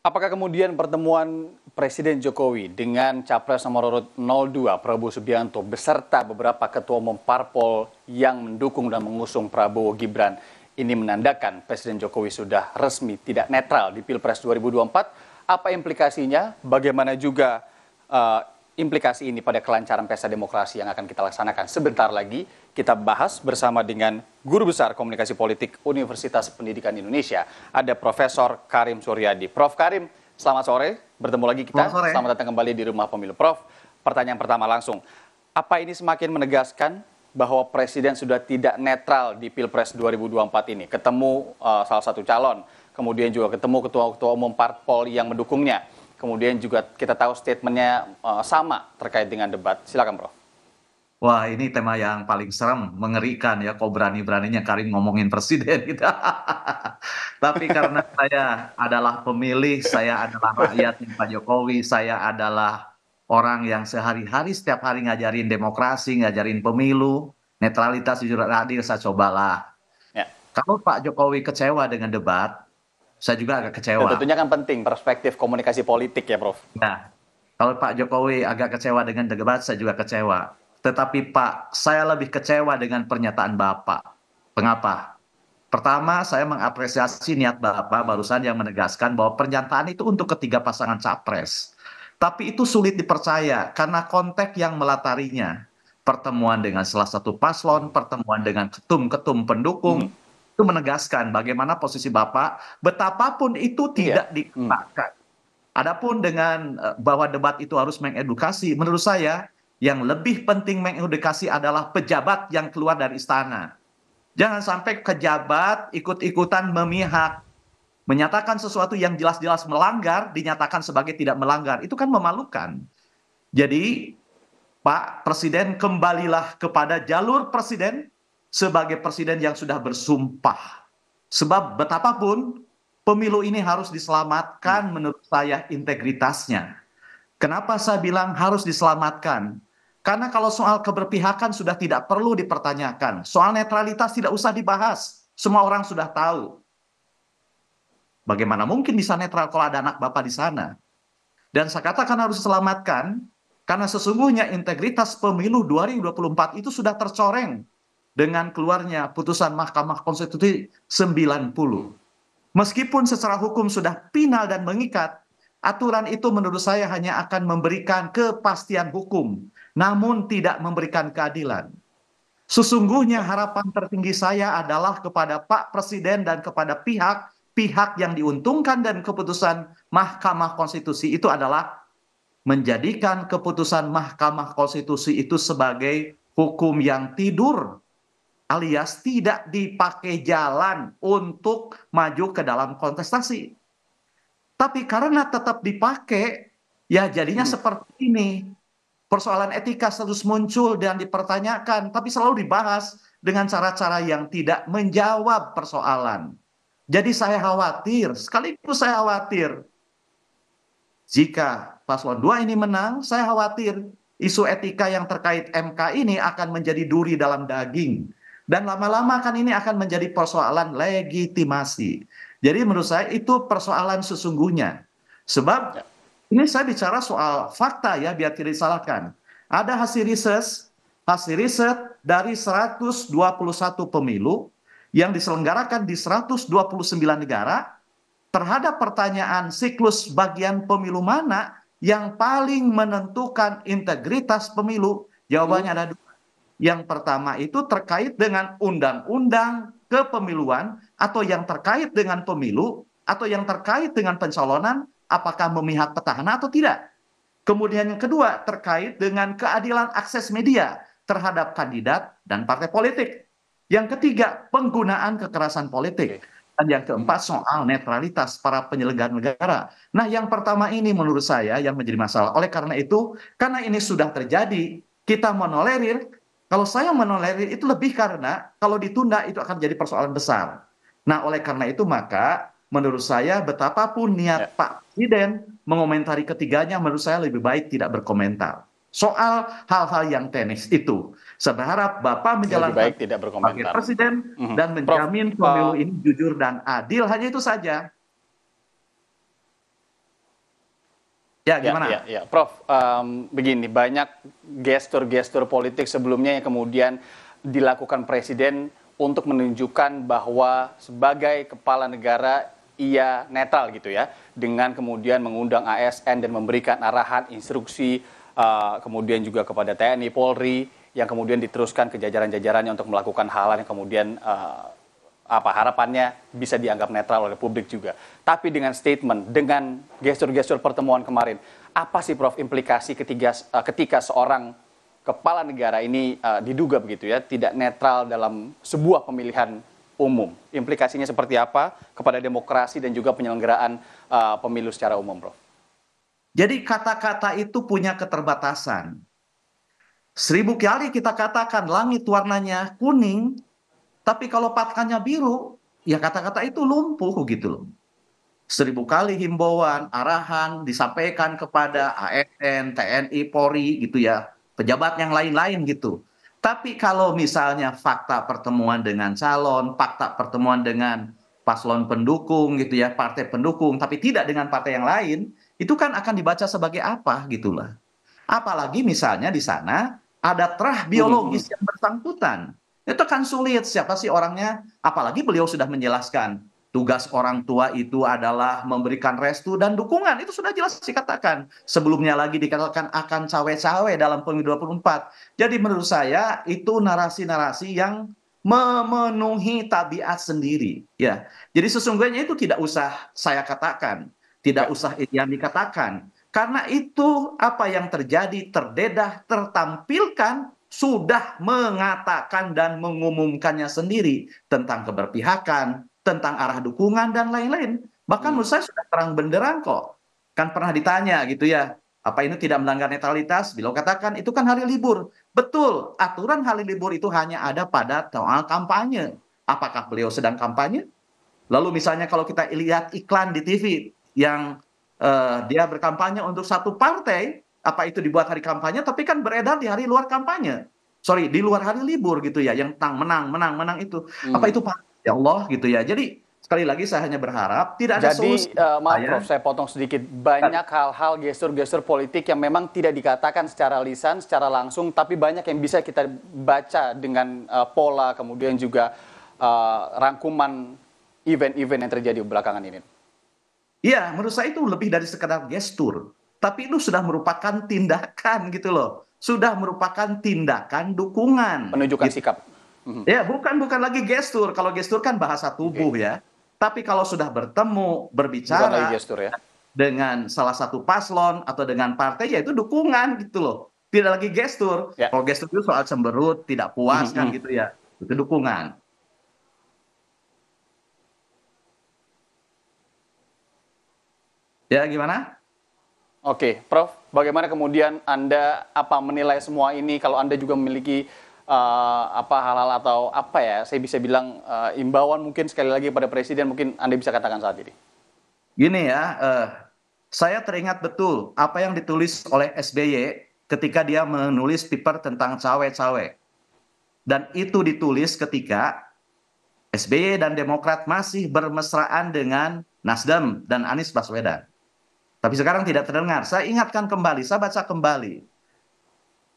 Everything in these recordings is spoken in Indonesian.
Apakah kemudian pertemuan Presiden Jokowi dengan Capres nomor urut 02 Prabowo Subianto beserta beberapa ketua umum parpol yang mendukung dan mengusung Prabowo Gibran ini menandakan Presiden Jokowi sudah resmi tidak netral di Pilpres 2024? Apa implikasinya? Bagaimana juga implikasi ini pada kelancaran pesta demokrasi yang akan kita laksanakan sebentar lagi? Kita bahas bersama dengan Guru Besar Komunikasi Politik Universitas Pendidikan Indonesia, ada Profesor Karim Suryadi. Prof. Karim, selamat sore. Bertemu lagi Selamat kita. sore. Selamat datang kembali di Rumah Pemilu. Prof, pertanyaan pertama langsung. Apa ini semakin menegaskan bahwa Presiden sudah tidak netral di Pilpres 2024 ini? Ketemu salah satu calon, kemudian juga ketemu ketua-ketua umum parpol yang mendukungnya. Kemudian juga kita tahu statementnya sama terkait dengan debat. Silakan, Prof. Wah, ini tema yang paling serem, mengerikan ya. Kok berani-beraninya Karim ngomongin presiden gitu. Tapi karena saya adalah pemilih, saya adalah rakyatnya Pak Jokowi, saya adalah orang yang sehari-hari setiap hari ngajarin demokrasi, ngajarin pemilu, netralitas, jujur dan adil, saya cobalah. Ya. Kalau Pak Jokowi kecewa dengan debat, saya juga agak Dan kecewa. tentunya kan penting perspektif komunikasi politik ya, Prof. Nah, kalau Pak Jokowi agak kecewa dengan debat, saya juga kecewa. Tetapi Pak, saya lebih kecewa dengan pernyataan Bapak. Mengapa? Pertama, saya mengapresiasi niat Bapak barusan yang menegaskan bahwa pernyataan itu untuk ketiga pasangan capres. Tapi itu sulit dipercaya karena konteks yang melatarinya. Pertemuan dengan salah satu paslon, pertemuan dengan ketum-ketum Mhm. pendukung, itu menegaskan bagaimana posisi Bapak, betapapun itu Iya. tidak dikatakan. Adapun dengan bahwa debat itu harus mengedukasi, menurut saya yang lebih penting mengedukasi adalah pejabat yang keluar dari istana. Jangan sampai pejabat ikut-ikutan memihak, menyatakan sesuatu yang jelas-jelas melanggar, dinyatakan sebagai tidak melanggar. Itu kan memalukan. Jadi, Pak Presiden, kembalilah kepada jalur presiden sebagai presiden yang sudah bersumpah. Sebab betapapun pemilu ini harus Hmm. diselamatkan menurut saya integritasnya. Kenapa saya bilang harus diselamatkan? Karena kalau soal keberpihakan sudah tidak perlu dipertanyakan. Soal netralitas tidak usah dibahas. Semua orang sudah tahu. Bagaimana mungkin bisa netral kalau ada anak bapak di sana? Dan saya katakan harus diselamatkan karena sesungguhnya integritas pemilu 2024 itu sudah tercoreng dengan keluarnya putusan Mahkamah Konstitusi 90. Meskipun secara hukum sudah final dan mengikat, aturan itu menurut saya hanya akan memberikan kepastian hukum, namun tidak memberikan keadilan. Sesungguhnya Ya. harapan tertinggi saya adalah kepada Pak Presiden dan kepada pihak yang diuntungkan dan keputusan Mahkamah Konstitusi itu adalah menjadikan keputusan Mahkamah Konstitusi itu sebagai hukum yang tidur alias tidak dipakai jalan untuk maju ke dalam kontestasi. Tapi karena tetap dipakai, ya jadinya Mhm. seperti ini. Persoalan etika terus muncul dan dipertanyakan, tapi selalu dibahas dengan cara-cara yang tidak menjawab persoalan. Jadi saya khawatir, sekaligus saya khawatir jika paslon 2 ini menang, saya khawatir isu etika yang terkait MK ini akan menjadi duri dalam daging. Dan lama-lama kan ini akan menjadi persoalan legitimasi. Jadi menurut saya itu persoalan sesungguhnya. Sebab Ya. ini saya bicara soal fakta ya, biar tidak disalahkan. Ada hasil riset dari 121 pemilu yang diselenggarakan di 129 negara terhadap pertanyaan siklus bagian pemilu mana yang paling menentukan integritas pemilu. Mhm. Jawabannya ada dua. Yang pertama itu terkait dengan undang-undang kepemiluan atau yang terkait dengan pemilu atau yang terkait dengan pencalonan apakah memihak petahana atau tidak. Kemudian yang kedua terkait dengan keadilan akses media terhadap kandidat dan partai politik. Yang ketiga penggunaan kekerasan politik. Oke. Dan yang Mhm. keempat soal netralitas para penyelenggara negara. Nah yang pertama ini menurut saya yang menjadi masalah. Oleh karena itu, karena ini sudah terjadi, kita menolerir. Kalau saya menolerir itu lebih karena kalau ditunda itu akan jadi persoalan besar. Nah oleh karena itu maka menurut saya betapapun Ya. niat Pak Presiden mengomentari ketiganya menurut saya lebih baik tidak berkomentar. Soal hal-hal yang teknis itu. Saya berharap Bapak Lebih menjalankan baik tidak sebagai berkomentar. presiden Mhm. dan Prof, menjamin pemilu ini jujur dan adil. Hanya itu saja. Ya, Ya, ya, gimana? ya, Prof. Begini, banyak gestur-gestur politik sebelumnya yang kemudian dilakukan Presiden untuk menunjukkan bahwa sebagai kepala negara ia netral gitu ya, dengan kemudian mengundang ASN dan memberikan arahan, instruksi, kemudian juga kepada TNI, Polri, yang kemudian diteruskan ke jajaran-jajarannya untuk melakukan hal-hal yang kemudian apa harapannya bisa dianggap netral oleh publik juga. Tapi dengan statement, dengan gestur-gestur pertemuan kemarin, apa sih Prof implikasi ketika seorang kepala negara ini diduga begitu ya tidak netral dalam sebuah pemilihan umum? Implikasinya seperti apa kepada demokrasi dan juga penyelenggaraan pemilu secara umum, Prof? Jadi kata-kata itu punya keterbatasan. 1000 kali kita katakan langit warnanya kuning, tapi kalau patkanya biru, ya kata-kata itu lumpuh gitu loh. 1000 kali himbauan, arahan disampaikan kepada ASN, TNI, Polri gitu ya, pejabat yang lain-lain gitu. Tapi kalau misalnya fakta pertemuan dengan calon, fakta pertemuan dengan paslon pendukung gitu ya, partai pendukung, tapi tidak dengan partai yang lain, itu kan akan dibaca sebagai apa gitulah. Apalagi misalnya di sana ada terah biologis yang bersangkutan. Itu kan sulit, siapa sih orangnya? Apalagi beliau sudah menjelaskan, tugas orang tua itu adalah memberikan restu dan dukungan. Itu sudah jelas dikatakan. Sebelumnya lagi dikatakan akan cawe-cawe dalam pemilu 24. Jadi menurut saya itu narasi-narasi yang memenuhi tabiat sendiri. Ya, jadi sesungguhnya itu tidak usah saya katakan, tidak Ya. usah yang dikatakan. Karena itu apa yang terjadi, terdedah, tertampilkan, sudah mengatakan dan mengumumkannya sendiri tentang keberpihakan, tentang arah dukungan, dan lain-lain. Bahkan menurut Hmm. saya sudah terang benderang kok. Kan pernah ditanya gitu ya, apa ini tidak melanggar netralitas? Beliau katakan itu kan hari libur. Betul, aturan hari libur itu hanya ada pada soal kampanye. Apakah beliau sedang kampanye? Lalu misalnya kalau kita lihat iklan di TV yang dia berkampanye untuk satu partai, apa itu dibuat hari kampanye, tapi kan beredar di hari luar kampanye. Sorry, di luar hari libur gitu ya, yang tentang menang, menang, menang itu. Apa itu Hmm. Pak? Ya Allah gitu ya. Jadi sekali lagi saya hanya berharap tidak ada solusi. Jadi, maaf Prof, Saya saya potong sedikit. Banyak hal-hal, gestur-gestur politik yang memang tidak dikatakan secara lisan, secara langsung, tapi banyak yang bisa kita baca dengan pola, kemudian juga rangkuman event-event yang terjadi belakangan ini. Iya, menurut saya itu lebih dari sekedar gestur. Tapi itu sudah merupakan tindakan gitu loh. Sudah merupakan tindakan dukungan Penunjukan gitu. sikap. Mhm. Ya, bukan lagi gestur. Kalau gestur kan bahasa Oke. tubuh ya. Tapi kalau sudah bertemu, Bukan lagi berbicara gestur ya. dengan salah satu paslon atau dengan partai, ya itu dukungan gitu loh. Tidak lagi gestur. Ya. Kalau gestur itu soal cemberut, tidak Mhm, puas kan mhm. gitu ya. Itu dukungan. Ya, gimana? Oke, Prof, bagaimana kemudian Anda apa menilai semua ini kalau Anda juga memiliki apa hal-hal atau apa ya, saya bisa bilang imbauan mungkin sekali lagi pada Presiden mungkin Anda bisa katakan saat ini. Gini ya, saya teringat betul apa yang ditulis oleh SBY ketika dia menulis paper tentang cawe-cawe. Dan itu ditulis ketika SBY dan Demokrat masih bermesraan dengan Nasdem dan Anies Baswedan. Tapi sekarang tidak terdengar. Saya ingatkan kembali, saya baca kembali.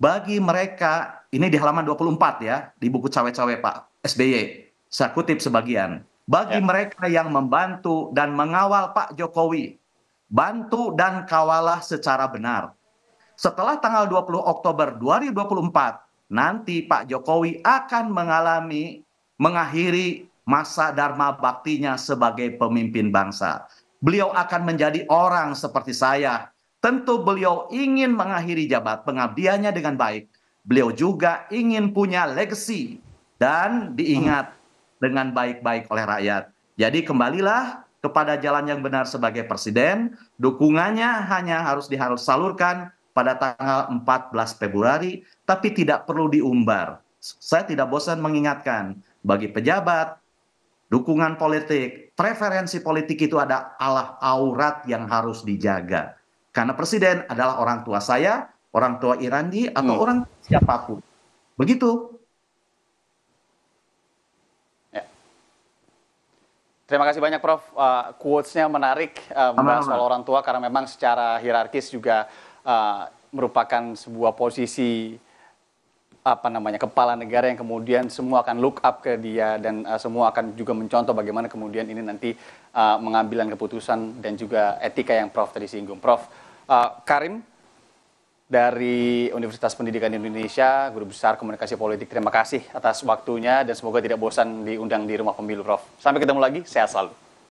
Bagi mereka, ini di halaman 24 ya, di buku cawe-cawe Pak SBY. Saya kutip sebagian. Bagi Ya. mereka yang membantu dan mengawal Pak Jokowi, bantu dan kawalah secara benar. Setelah tanggal 20 Oktober 2024, nanti Pak Jokowi akan mengakhiri masa dharma baktinya sebagai pemimpin bangsa. Beliau akan menjadi orang seperti saya. Tentu beliau ingin mengakhiri jabat pengabdiannya dengan baik. Beliau juga ingin punya legacy dan Mhm. diingat dengan baik-baik oleh rakyat. Jadi kembalilah kepada jalan yang benar sebagai presiden. Dukungannya hanya harus salurkan pada tanggal 14 Februari, tapi tidak perlu diumbar. Saya tidak bosan mengingatkan, bagi pejabat, dukungan politik, preferensi politik itu ada aurat yang harus dijaga. Karena presiden adalah orang tua saya, orang tua Irandi, atau Hmm. orang siapapun. Begitu. Ya. Terima kasih banyak Prof. Quotes-nya menarik membahas soal orang tua karena memang secara hierarkis juga merupakan sebuah posisi kepala negara yang kemudian semua akan look up ke dia dan semua akan juga mencontoh bagaimana kemudian ini nanti mengambil keputusan dan juga etika yang Prof tadi singgung. Prof. Karim dari Universitas Pendidikan Indonesia, Guru Besar Komunikasi Politik. Terima kasih atas waktunya dan semoga tidak bosan diundang di Rumah Pemilu, Prof. Sampai ketemu lagi, sehat selalu.